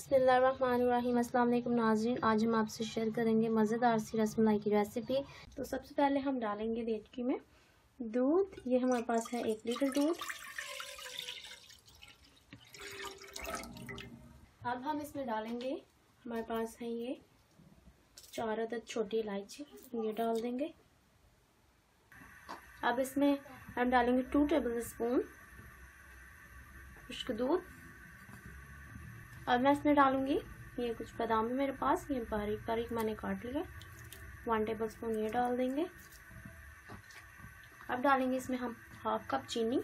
बिस्मिल्लाहिर्रहमानिर्रहीम। अस्सलाम वालेकुम नाज़रीन, आज हम आपसे शेयर करेंगे मज़ेदार सी रसमलाई की रेसिपी। तो सबसे पहले हम डालेंगे देचकी में दूध। ये हमारे पास है 1 लीटर दूध। अब हम इसमें डालेंगे, हमारे पास है ये 4 अदद छोटी इलायची, ये डाल देंगे। अब इसमें हम डालेंगे 2 टेबल स्पून खुश्क दूध। अब मैं इसमें डालूंगी ये कुछ बादाम है मेरे पास, ये बारीक बारीक मैंने काट लिया, 1 टेबल स्पून ये डाल देंगे। अब डालेंगे इसमें हम 1/2 कप चीनी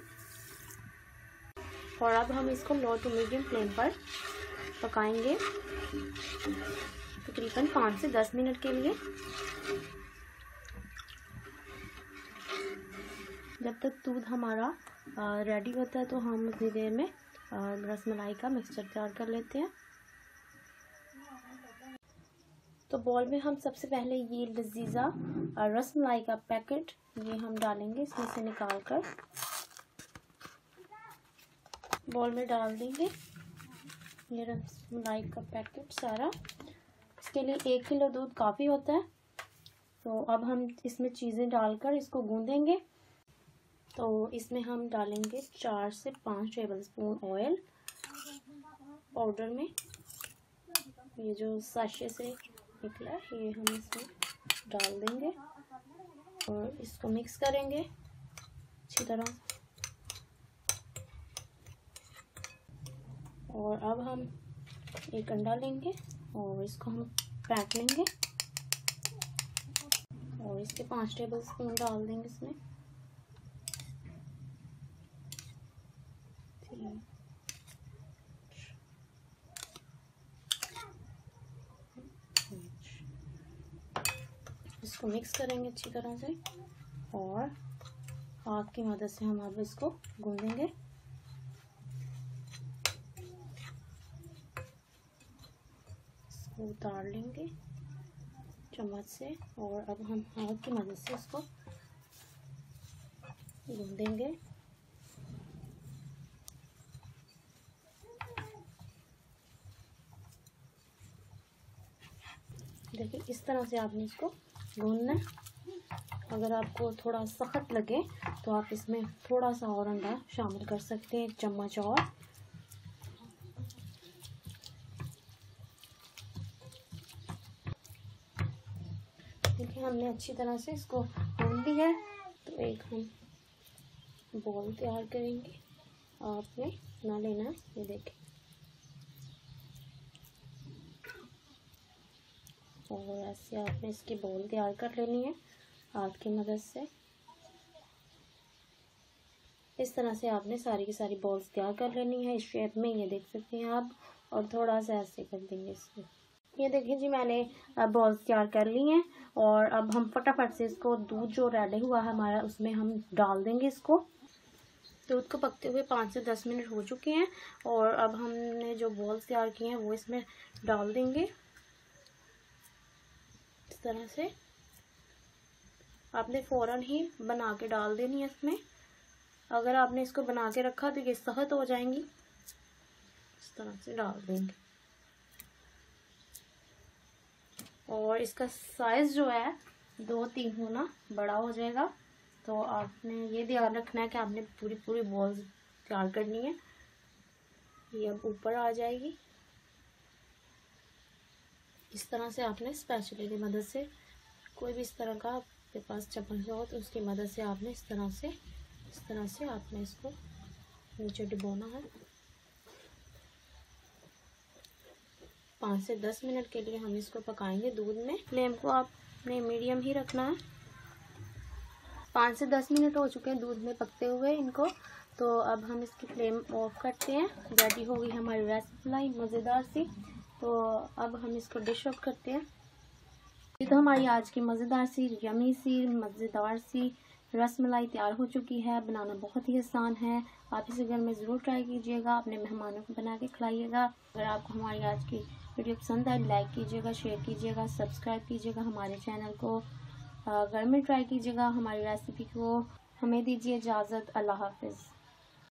और अब हम इसको लो टू मीडियम फ्लेम पर पकाएंगे तकरीबन 5 से 10 मिनट के लिए। जब तक दूध हमारा रेडी होता है तो हम उतनी देर में रसमलाई का मिक्सचर तैयार कर लेते हैं। तो बॉल में हम सबसे पहले ये लजीजा रसमलाई का पैकेट ये हम डालेंगे, इसमें से निकाल कर बॉल में डाल देंगे ये रसमलाई का पैकेट सारा। इसके लिए 1 किलो दूध काफ़ी होता है। तो अब हम इसमें चीज़ें डालकर इसको गूंदेंगे। तो इसमें हम डालेंगे 4 से 5 टेबल स्पून ऑयल पाउडर में, ये जो साशे से निकला है ये हम इसमें डाल देंगे और इसको मिक्स करेंगे अच्छी तरह। और अब हम एक अंडा लेंगे और इसको हम फेंट लेंगे और इसके 5 टेबल स्पून डाल देंगे इसमें। इसको मिक्स करेंगे अच्छी तरह से और हाथ की मदद से हम अब इसको गूंदेंगे। इसको उतार लेंगे चम्मच से और अब हम हाथ की मदद से इसको गूंदेंगे। देखिए इस तरह से आपने इसको गूंदना है। अगर आपको थोड़ा सख्त लगे तो आप इसमें थोड़ा सा और अंडा शामिल कर सकते हैं, 1 चम्मच और। देखिए हमने अच्छी तरह से इसको गूंद लिया है। तो एक हम बॉल तैयार करेंगे, आपने ना लेना, ये देखिए। और ऐसे आपने इसकी बॉल तैयार कर लेनी है हाथ की मदद से। इस तरह से आपने सारी की सारी बॉल्स तैयार कर लेनी है इस शेप में, ये देख सकते हैं आप। और थोड़ा सा ऐसे कर देंगे इसको। ये देखिए जी मैंने बॉल्स तैयार कर ली हैं और अब हम फटाफट से इसको दूध जो रेडी हुआ है हमारा उसमें हम डाल देंगे इसको। दूध को पकते हुए 5 से 10 मिनट हो चुके हैं और अब हमने जो बॉल्स तैयार किए हैं वो इसमें डाल देंगे। इस तरह से आपने फ़ौरन ही बना के डाल देनी है इसमें। अगर आपने इसको बना के रखा तो ये सख्त हो जाएंगी। इस तरह से डाल देंगे और इसका साइज़ जो है 2-3 गुना बड़ा हो जाएगा। तो आपने ये ध्यान रखना है कि आपने पूरी बॉल्स तैयार करनी है। ये अब ऊपर आ जाएगी। इस तरह से आपने स्पैचुला की मदद से, कोई भी इस तरह का आपके पास चम्मच हो तो उसकी मदद से आपने इस तरह से आपने इसको नीचे डुबोना है। 5 से 10 मिनट के लिए हम इसको पकाएंगे दूध में। फ्लेम को आपने मीडियम ही रखना है। 5 से 10 मिनट हो चुके हैं दूध में पकते हुए इनको। तो अब हम इसकी फ्लेम ऑफ करते हैं। रेडी हो गई हमारी रसमलाई मज़ेदार सी। तो अब हम इसको डिश आउट करते हैं। ये तो हमारी आज की मज़ेदार सी यमी सी मज़ेदार सी रसमलाई तैयार हो चुकी है। बनाना बहुत ही आसान है, आप इसे घर में ज़रूर ट्राई कीजिएगा, अपने मेहमानों को बना के खिलाइएगा। अगर आपको हमारी आज की वीडियो पसंद आए लाइक कीजिएगा, शेयर कीजिएगा, सब्सक्राइब कीजिएगा हमारे चैनल को। घर में ट्राई कीजिएगा हमारी रेसिपी को। हमें दीजिए इजाज़त। अल्लाह हाफ़िज़।